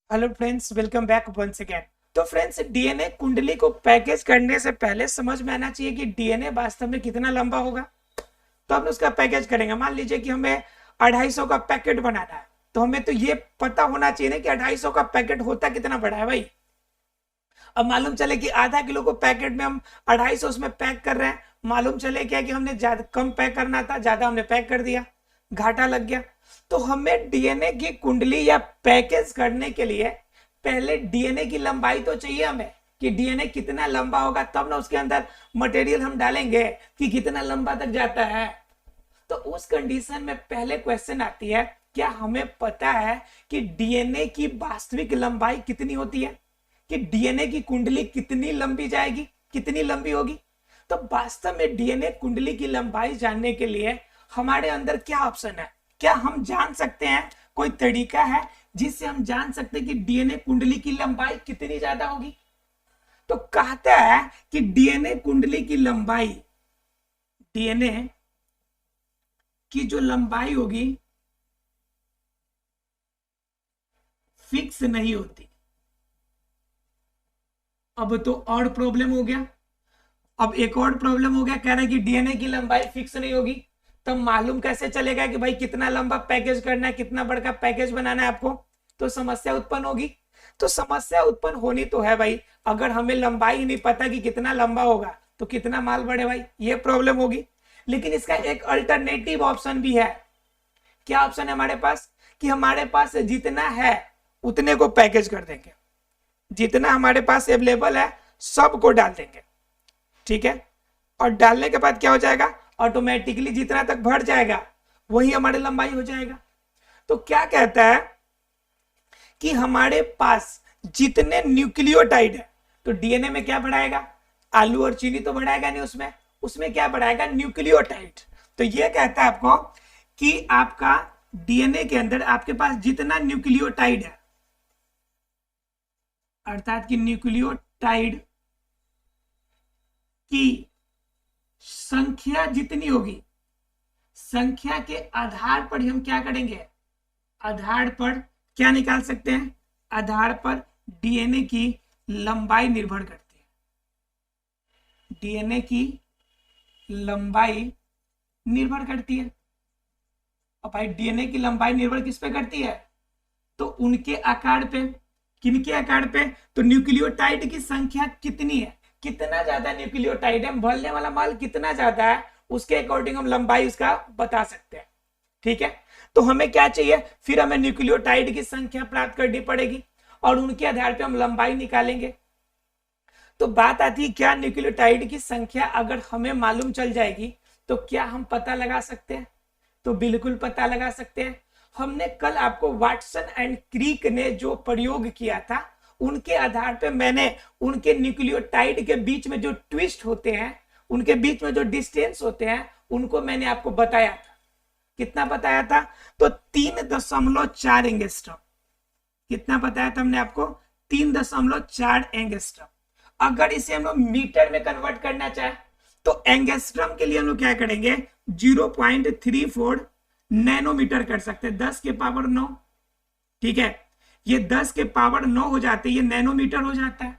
Hello friends, welcome back once again. तो friends, DNA कुंडली को पैकेज करने से पहले समझ में आना चाहिए कि डीएनए वास्तव में कितना लंबा होगा। तो हम उसका पैकेज करेंगे। मान लीजिए कि हमें 250 का पैकेट बनाना है, तो हमें तो ये पता होना चाहिए ना कि 250 का पैकेट होता कितना बड़ा है भाई। अब मालूम चले कि आधा किलो को पैकेट में हम 250 उसमें पैक कर रहे हैं, मालूम चले क्या कि हमने ज्यादा कम पैक करना था, ज्यादा हमने पैक कर दिया, घाटा लग गया। तो हमें डीएनए की कुंडली या पैकेज करने के लिए पहले डीएनए की लंबाई तो चाहिए हमें, कि डीएनए कितना लंबा होगा, तब ना उसके अंदर मटेरियल हम डालेंगे कि कितना लंबा तक जाता है। तो उस कंडीशन में पहले क्वेश्चन आती है, क्या हमें पता है कि डीएनए की वास्तविक लंबाई कितनी होती है, कि डीएनए की कुंडली कितनी लंबी जाएगी, कितनी लंबी होगी। तो वास्तव में डीएनए कुंडली की लंबाई जानने के लिए हमारे अंदर क्या ऑप्शन है, क्या हम जान सकते हैं, कोई तरीका है जिससे हम जान सकते हैं कि डीएनए कुंडली की लंबाई कितनी ज्यादा होगी। तो कहता है कि डीएनए कुंडली की लंबाई, डीएनए की जो लंबाई होगी फिक्स नहीं होती। अब तो और प्रॉब्लम हो गया। अब एक और प्रॉब्लम हो गया, कह रहा है कि डीएनए की लंबाई फिक्स नहीं होगी। तब मालूम कैसे चलेगा कि भाई कितना लंबा पैकेज करना है, कितना बड़ा पैकेज बनाना है आपको। तो समस्या उत्पन्न होगी। तो समस्या उत्पन्न होनी तो है भाई, अगर हमें लंबाई ही नहीं पता कि कितना लंबा होगा तो कितना माल बढ़े भाई, ये प्रॉब्लम होगी। लेकिन इसका एक अल्टरनेटिव ऑप्शन भी है। क्या ऑप्शन है हमारे पास, कि हमारे पास जितना है उतने को पैकेज कर देंगे, जितना हमारे पास अवेलेबल है सबको डाल देंगे, ठीक है। और डालने के बाद क्या हो जाएगा, ऑटोमेटिकली जितना तक भर जाएगा वही हमारी लंबाई हो जाएगा। तो क्या कहता है कि हमारे पास जितने न्यूक्लियोटाइड है, तो डीएनए में क्या बढ़ाएगा, आलू और चीनी तो बढ़ाएगा नहीं, उसमें उसमें क्या बढ़ाएगा, न्यूक्लियोटाइड। तो ये कहता है आपको कि आपका डीएनए के अंदर आपके पास जितना न्यूक्लियोटाइड है, अर्थात कि न्यूक्लियोटाइड की संख्या जितनी होगी, संख्या के आधार पर हम क्या करेंगे, आधार पर क्या निकाल सकते हैं, आधार पर डीएनए की लंबाई निर्भर करती है, डीएनए की लंबाई निर्भर करती है। और भाई डीएनए की लंबाई निर्भर किस पे करती है, तो उनके आकार पे, किनके आकार पे, तो न्यूक्लियोटाइड की संख्या कितनी है, कितना ज्यादा न्यूक्लियोटाइड है, भरने वाला माल कितना ज्यादा है, उसके अकॉर्डिंग हम लंबाई उसका बता सकते हैं, ठीक है। तो हमें क्या चाहिए, फिर हमें न्यूक्लियोटाइड की संख्या प्राप्त करनी पड़ेगी और उनके आधार पर हम लंबाई निकालेंगे। तो बात आती है, क्या न्यूक्लियोटाइड की संख्या अगर हमें मालूम चल जाएगी तो क्या हम पता लगा सकते हैं, तो बिल्कुल पता लगा सकते हैं। हमने कल आपको वाटसन एंड क्रीक ने जो प्रयोग किया था, उनके आधार पे मैंने उनके न्यूक्लियोटाइड के बीच में जो ट्विस्ट होते हैं, उनके बीच में जो डिस्टेंस होते हैं, उनको मैंने आपको बताया था। कितना बताया था, तो 3.4 एंगस्ट्रॉम। कितना बताया था हमने आपको, 3.4 एंगस्ट्रॉम। अगर इसे हम लोग मीटर में कन्वर्ट करना चाहे तो एंगस्ट्रॉम के लिए हम लोग क्या करेंगे, 0.34 नैनोमीटर कर सकते हैं, 10 के पावर 9, ठीक है। ये 10 के पावर 9 हो जाते हैं, ये नैनोमीटर हो जाता है।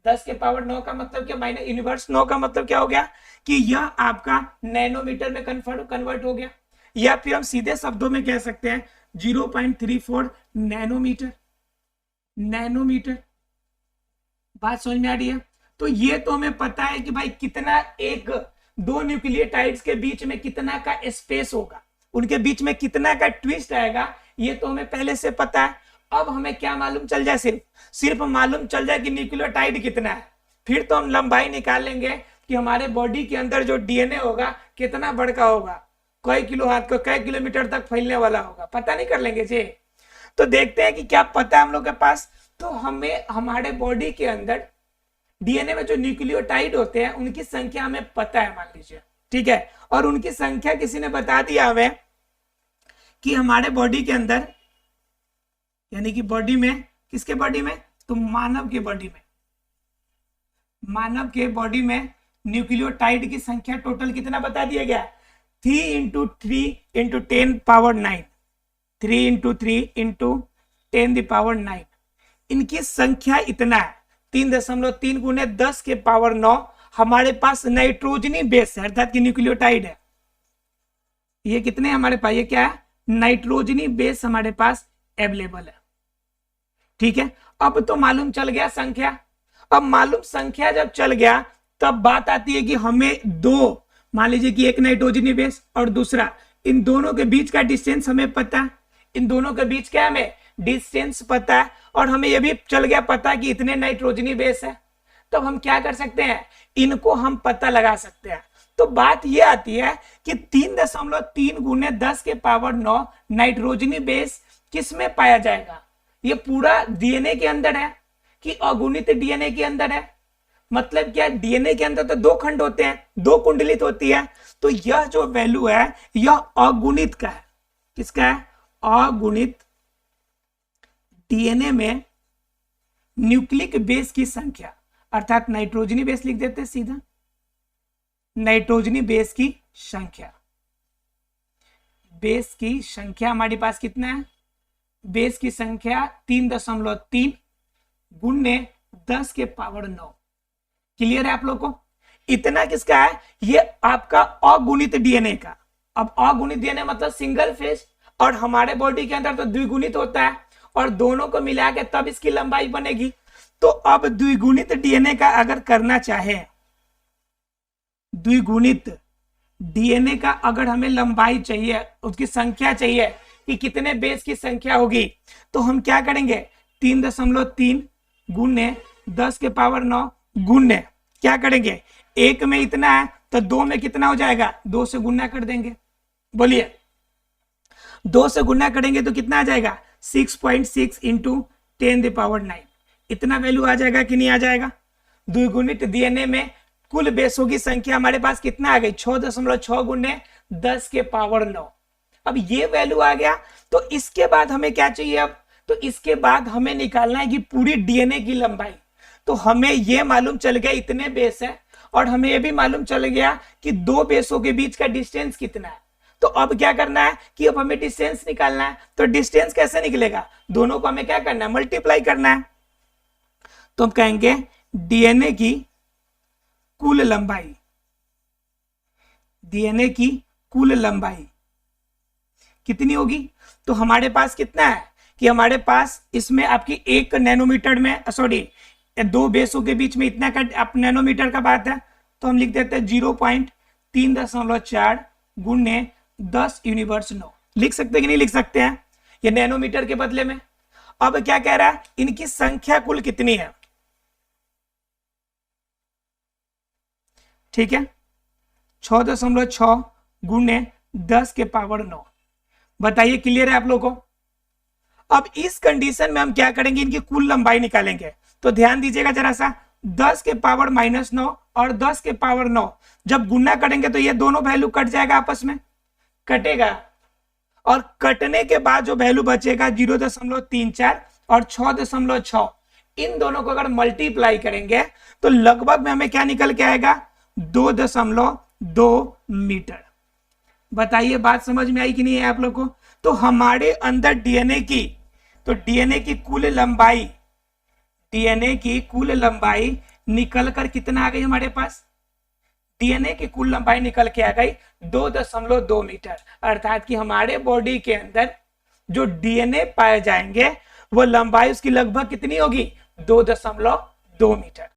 10 के पावर 9 का मतलब क्या, माइनस इनवर्स 9 का मतलब क्या हो गया, कि यह आपका नैनोमीटर में कन्वर्ट हो गया। या फिर हम सीधे शब्दों में कह सकते हैं 0.34 नैनोमीटर, नैनोमीटर। बात समझ में आ रही है। तो ये तो हमें पता है कि भाई कितना, एक दो न्यूक्लियोटाइड्स के बीच में कितना का स्पेस होगा, उनके बीच में कितना का ट्विस्ट आएगा, ये तो हमें पहले से पता है। अब हमें क्या मालूम चल जाए, सिर्फ मालूम चल जाए कि न्यूक्लियोटाइड कितना है, फिर तो हम लंबाई निकाल लेंगे कि हमारे बॉडी के अंदर जो डीएनए होगा कितना बड़का होगा, कई किलो हाथ को कई किलोमीटर तक फैलने वाला होगा, पता नहीं कर लेंगे जी। तो देखते हैं कि क्या पता है हम लोग के पास। तो हमें हमारे बॉडी के अंदर डीएनए में जो न्यूक्लियोटाइड होते हैं उनकी संख्या हमें पता है, मान लीजिए, ठीक है। और उनकी संख्या किसी ने बता दिया हमें कि हमारे बॉडी के अंदर, यानी कि बॉडी में, किसके बॉडी में, तो मानव के बॉडी में, मानव के बॉडी में न्यूक्लियोटाइड की संख्या टोटल कितना बता दिया गया, 3 × 3 × 10 पावर 9, 3 × 3 × 10 द पावर 9। इनकी संख्या इतना है 3.3 गुने 10 के पावर 9 हमारे पास नाइट्रोजनी बेस है, अर्थात कि न्यूक्लियोटाइड है। ये कितने हमारे पास, ये क्या है, नाइट्रोजनी बेस हमारे पास अवेलेबल है। ठीक है, अब तो मालूम चल गया संख्या। अब मालूम संख्या जब चल गया तब बात आती है कि हमें दो, मान लीजिए कि एक नाइट्रोजनी बेस और दूसरा, इन दोनों के बीच का डिस्टेंस हमें पता है, इन दोनों के बीच क्या हमें डिस्टेंस पता है, और हमें यह भी चल गया पता कि इतने नाइट्रोजनी बेस है। तो हम क्या कर सकते हैं, इनको हम पता लगा सकते हैं। तो बात यह आती है कि 3.3 गुने 10 के पावर 9 नाइट्रोजनी बेस किस में पाया जाएगा, ये पूरा डीएनए के अंदर है कि अगुणित डीएनए के अंदर है। मतलब क्या, डीएनए के अंदर तो दो खंड होते हैं, दो कुंडलित होती है, तो यह जो वैल्यू है यह अगुणित का है। किसका है, अगुणित डीएनए में न्यूक्लिक बेस की संख्या, अर्थात नाइट्रोजनी बेस लिख देते हैं सीधा, नाइट्रोजनी बेस की संख्या। बेस की संख्या हमारे पास कितना है, बेस की संख्या 3.3 गुने 10 के पावर 9। क्लियर है आप लोग को, इतना किसका है, ये आपका अगुणित डीएनए का। अब अगुणित डीएनए मतलब सिंगल फेज, और हमारे बॉडी के अंदर तो द्विगुणित होता है, और दोनों को मिला के तब इसकी लंबाई बनेगी। तो अब द्विगुणित डीएनए का अगर करना चाहे, द्विगुणित डीएनए का अगर हमें लंबाई चाहिए, उसकी संख्या चाहिए कि कितने बेस की संख्या होगी, तो हम क्या करेंगे, 3.3 गुने 10 के पावर 9 गुने क्या करेंगे, एक में इतना है तो दो में कितना हो जाएगा, 2 से गुना कर देंगे। बोलिए, 2 से गुना करेंगे तो कितना आ जाएगा, 6.6 इंटू 10⁹। इतना वैल्यू आ जाएगा कि नहीं आ जाएगा। द्विगुणित डीएनए में कुल बेसों की संख्या हमारे पास कितना आ गई, 6.6 गुने 10 के पावर 9। अब ये वैल्यू आ गया, तो इसके बाद हमें क्या चाहिए, अब तो इसके बाद हमें निकालना है कि पूरी डीएनए की लंबाई। तो हमें ये मालूम चल गया इतने बेस है, और हमें ये भी मालूम चल गया कि दो बेसों के बीच का डिस्टेंस कितना है। तो अब क्या करना है कि अब हमें डिस्टेंस निकालना है। तो डिस्टेंस कैसे निकलेगा, दोनों को हमें क्या करना है, मल्टीप्लाई करना है। तो हम कहेंगे डीएनए की कुल लंबाई, डीएनए की कुल लंबाई कितनी होगी, तो हमारे पास कितना है कि हमारे पास इसमें आपकी 1 नैनोमीटर में, सॉरी, दो बेसों के बीच में इतना का नैनोमीटर का बात है, तो हम लिख देते हैं 0.3.4 गुने 10 यूनिवर्स 9। लिख सकते कि नहीं लिख सकते हैं, ये नैनोमीटर के बदले में। अब क्या कह रहा है, इनकी संख्या कुल कितनी है, ठीक है, 6.6 गुने 10 के पावर 9। बताइए, क्लियर है आप लोगों को। अब इस कंडीशन में हम क्या करेंगे, इनकी कुल लंबाई निकालेंगे। तो ध्यान दीजिएगा जरा सा, 10 के पावर -9 और 10 के पावर 9 जब गुना करेंगे तो ये दोनों वैल्यू कट जाएगा, आपस में कटेगा, और कटने के बाद जो वैल्यू बचेगा 0.34 और 6.6, इन दोनों को अगर मल्टीप्लाई करेंगे तो लगभग में हमें क्या निकल के आएगा, 2.2 मीटर। बताइए बात समझ में आई कि नहीं है आप लोग को। तो हमारे अंदर डीएनए की, तो डीएनए की कुल लंबाई, डीएनए की कुल लंबाई निकल कर कितना आ गई हमारे पास, डीएनए की कुल लंबाई निकल के आ गई 2.2 मीटर। अर्थात कि हमारे बॉडी के अंदर जो डीएनए पाए जाएंगे वो लंबाई उसकी लगभग कितनी होगी, 2.2 मीटर।